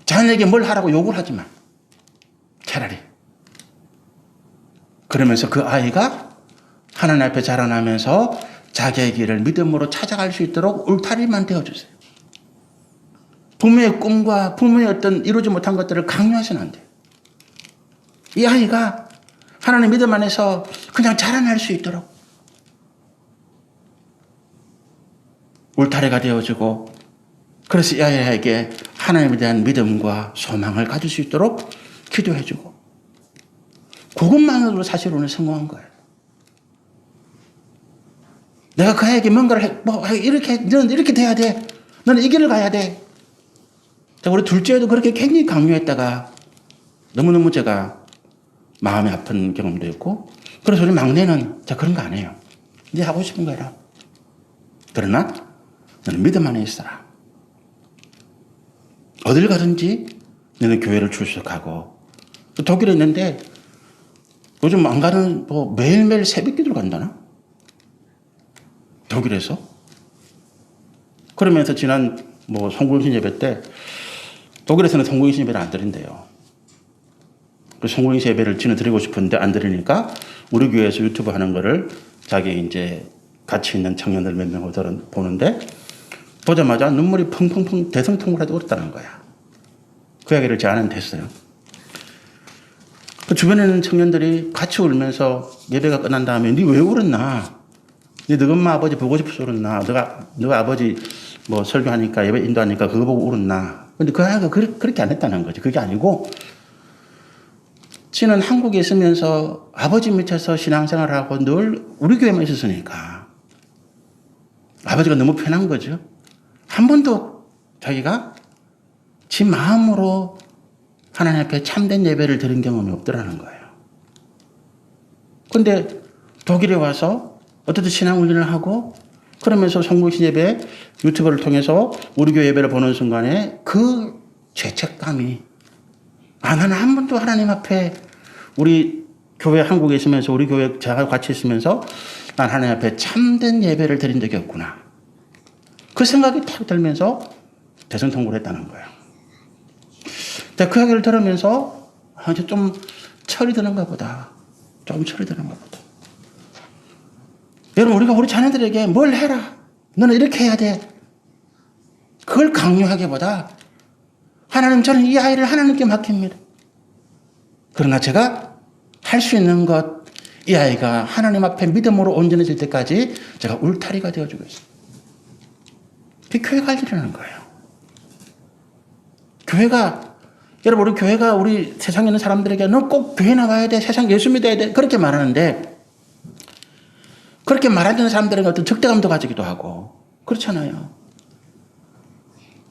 자녀에게 뭘 하라고 욕을 하지 마. 차라리. 그러면서 그 아이가 하나님 앞에 자라나면서 자기의 길을 믿음으로 찾아갈 수 있도록 울타리만 되어주세요. 부모의 꿈과 부모의 어떤 이루지 못한 것들을 강요하시면 안 돼요. 이 아이가 하나님 믿음 안에서 그냥 자라날 수 있도록 울타리가 되어주고, 그래서 이 아이에게 하나님에 대한 믿음과 소망을 가질 수 있도록 기도해주고, 그것만으로 사실 오늘 성공한 거예요. 내가 그 아이에게 뭔가를 이렇게, 너는 이렇게 돼야 돼. 너는 이 길을 가야 돼. 우리 둘째도 그렇게 굉장히 강요했다가 너무너무 제가 마음이 아픈 경험도 있고, 그래서 우리 막내는 자 그런 거 안 해요. 네 하고 싶은 거 해라. 그러나 너는 믿음 안에 있어라. 어딜 가든지 너는 교회를 출석하고, 독일에 있는데 요즘 안 가는 매일매일 새벽 기도를 간다나? 독일에서? 그러면서 지난 송구신 예배 때 독일에서는 송구신 예배를 안 드린대요. 그 송구신 예배를 지는 드리고 싶은데 안 드리니까 우리 교회에서 유튜브 하는 거를 자기 이제 같이 있는 청년들 몇 명을 보는데 보자마자 눈물이 펑펑펑 대성통곡하듯 울었다는 거야. 그 이야기를 제 아내한테 했어요. 그 주변에 있는 청년들이 같이 울면서 예배가 끝난 다음에 니 왜 울었나? 니 너희 엄마 아버지 보고 싶어서 울었나? 너가 아버지 설교하니까 예배 인도하니까 그거 보고 울었나? 근데 그 아이가 그렇게 안 했다는 거지. 그게 아니고 지는 한국에 있으면서 아버지 밑에서 신앙생활을 하고 늘 우리 교회만 있었으니까 아버지가 너무 편한 거죠. 한 번도 자기가 지 마음으로 하나님 앞에 참된 예배를 드린 경험이 없더라는 거예요. 근데 독일에 와서 어떻게 신앙 훈련을 하고 그러면서 송구신 예배 유튜브를 통해서 우리 교회 예배를 보는 순간에 그 죄책감이, 나는 한 번도 하나님 앞에 우리 교회 한국에 있으면서 우리 교회 제가 같이 있으면서 난 하나님 앞에 참된 예배를 드린 적이 없구나. 그 생각이 탁 들면서 대성통곡을 했다는 거예요. 그 얘기를 들으면서 이제 좀 철이 드는가 보다. 좀 철이 드는가 보다. 여러분, 우리가 우리 자녀들에게 뭘 해라. 너는 이렇게 해야 돼. 그걸 강요하기보다 하나님, 저는 이 아이를 하나님께 맡깁니다. 그러나 제가 할 수 있는 것, 이 아이가 하나님 앞에 믿음으로 온전해질 때까지 제가 울타리가 되어주고 있어요. 그게 교회 갈 일이라는 거예요. 교회가, 여러분, 우리 교회가 우리 세상에 있는 사람들에게 너 꼭 교회 나가야 돼. 세상 예수 믿어야 돼. 그렇게 말하는데, 그렇게 말하는 사람들에게 어떤 적대감도 가지기도 하고, 그렇잖아요.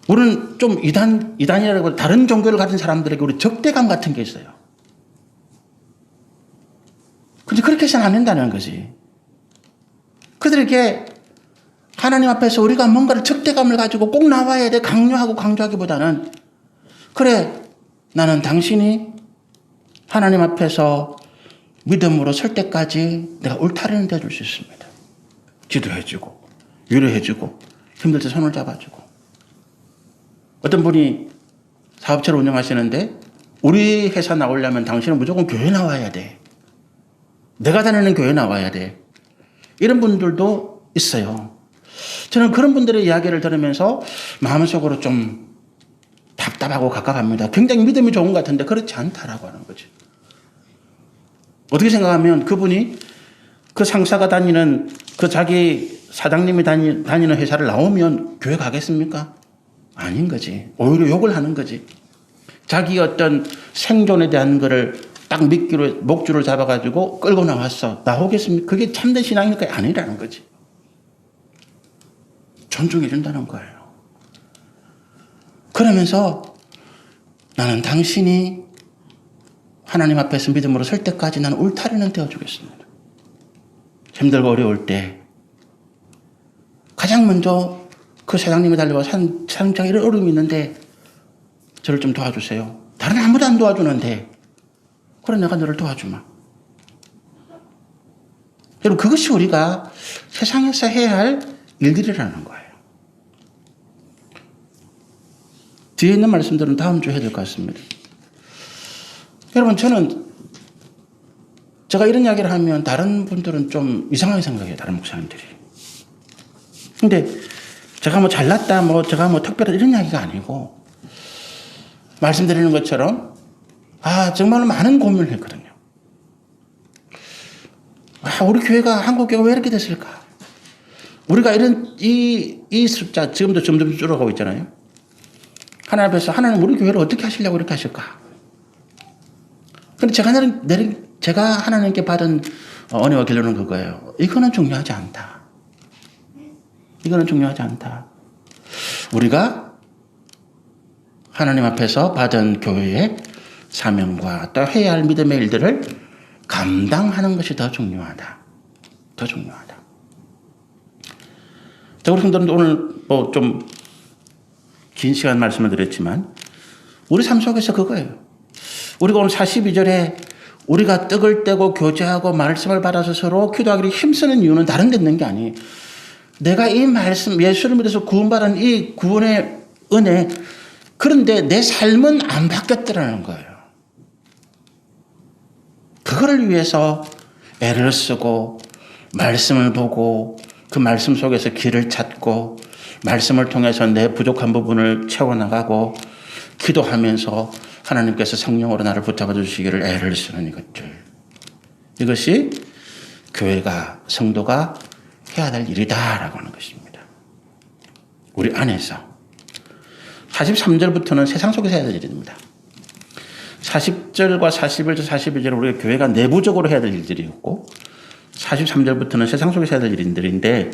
우리는 좀 이단이라고 다른 종교를 가진 사람들에게 우리 적대감 같은 게 있어요. 근데 그렇게 해서는 안 된다는 거지. 그들에게 하나님 앞에서 우리가 뭔가를 적대감을 가지고 꼭 나와야 돼. 강조하기보다는, 그래, 나는 당신이 하나님 앞에서 믿음으로 설 때까지 내가 울타리는 되어줄 수 있습니다. 기도해주고, 위로해주고, 힘들 때 손을 잡아주고. 어떤 분이 사업체를 운영하시는데, 우리 회사 나오려면 당신은 무조건 교회 나와야 돼. 내가 다니는 교회 나와야 돼. 이런 분들도 있어요. 저는 그런 분들의 이야기를 들으면서 마음속으로 좀 답답하고 갑갑합니다. 굉장히 믿음이 좋은 것 같은데 그렇지 않다라고 하는 거지. 어떻게 생각하면 그분이 그 상사가 다니는 그 자기 사장님이 다니는 회사를 나오면 교회 가겠습니까? 아닌 거지. 오히려 욕을 하는 거지. 자기 어떤 생존에 대한 거를 딱 미끼로 목줄을 잡아가지고 끌고 나왔어. 나오겠습니까? 그게 참된 신앙이니까 아니라는 거지. 존중해 준다는 거예요. 그러면서 나는 당신이 하나님 앞에서 믿음으로 설 때까지 나는 울타리는 되어주겠습니다. 힘들고 어려울 때 가장 먼저 그 사장님이 달려와 사장장 이런 어려움이 있는데 저를 좀 도와주세요. 다른 아무도 안 도와주는데 그래 내가 너를 도와주마. 여러분 그것이 우리가 세상에서 해야 할 일들이라는 거예요. 뒤에 있는 말씀들은 다음 주에 해야 될 것 같습니다. 여러분 제가 이런 이야기를 하면 다른 분들은 좀 이상하게 생각해요. 다른 목사님들이. 근데 제가 뭐 잘났다 제가 특별한 이런 이야기가 아니고 말씀드리는 것처럼 정말로 많은 고민을 했거든요. 우리 교회가 한국 교회가 왜 이렇게 됐을까? 우리가 이런 이 숫자 지금도 점점 줄어가고 있잖아요. 하나님 앞에서 하나님 우리 교회를 어떻게 하시려고 이렇게 하실까? 근데 제가 하나님께 받은 은혜와 결론은 그거예요. 이거는 중요하지 않다. 이거는 중요하지 않다. 우리가 하나님 앞에서 받은 교회의 사명과 또 해야 할 믿음의 일들을 감당하는 것이 더 중요하다. 더 중요하다. 자, 우리 성도들 오늘 좀 긴 시간 말씀을 드렸지만 우리 삶 속에서 그거예요. 우리가 오늘 42절에 우리가 떡을 떼고 교제하고 말씀을 받아서 서로 기도하기를 힘쓰는 이유는 다른 데 있는 게 아니에요. 내가 이 말씀 예수를 믿어서 구원받은 이 구원의 은혜 그런데 내 삶은 안 바뀌었더라는 거예요. 그거를 위해서 애를 쓰고 말씀을 보고 그 말씀 속에서 길을 찾고 말씀을 통해서 내 부족한 부분을 채워나가고 기도하면서 하나님께서 성령으로 나를 붙잡아 주시기를 애를 쓰는 이것들. 이것이 교회가 성도가 해야 될 일이다라고 하는 것입니다. 우리 안에서 43절부터는 세상 속에서 해야 될 일입니다. 40절과 41절, 42절은 우리가 교회가 내부적으로 해야 될 일들이었고 43절부터는 세상 속에서 해야 될 일들인데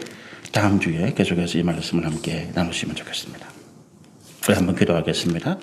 다음 주에 계속해서 이 말씀을 함께 나누시면 좋겠습니다. 우리 한번 기도하겠습니다.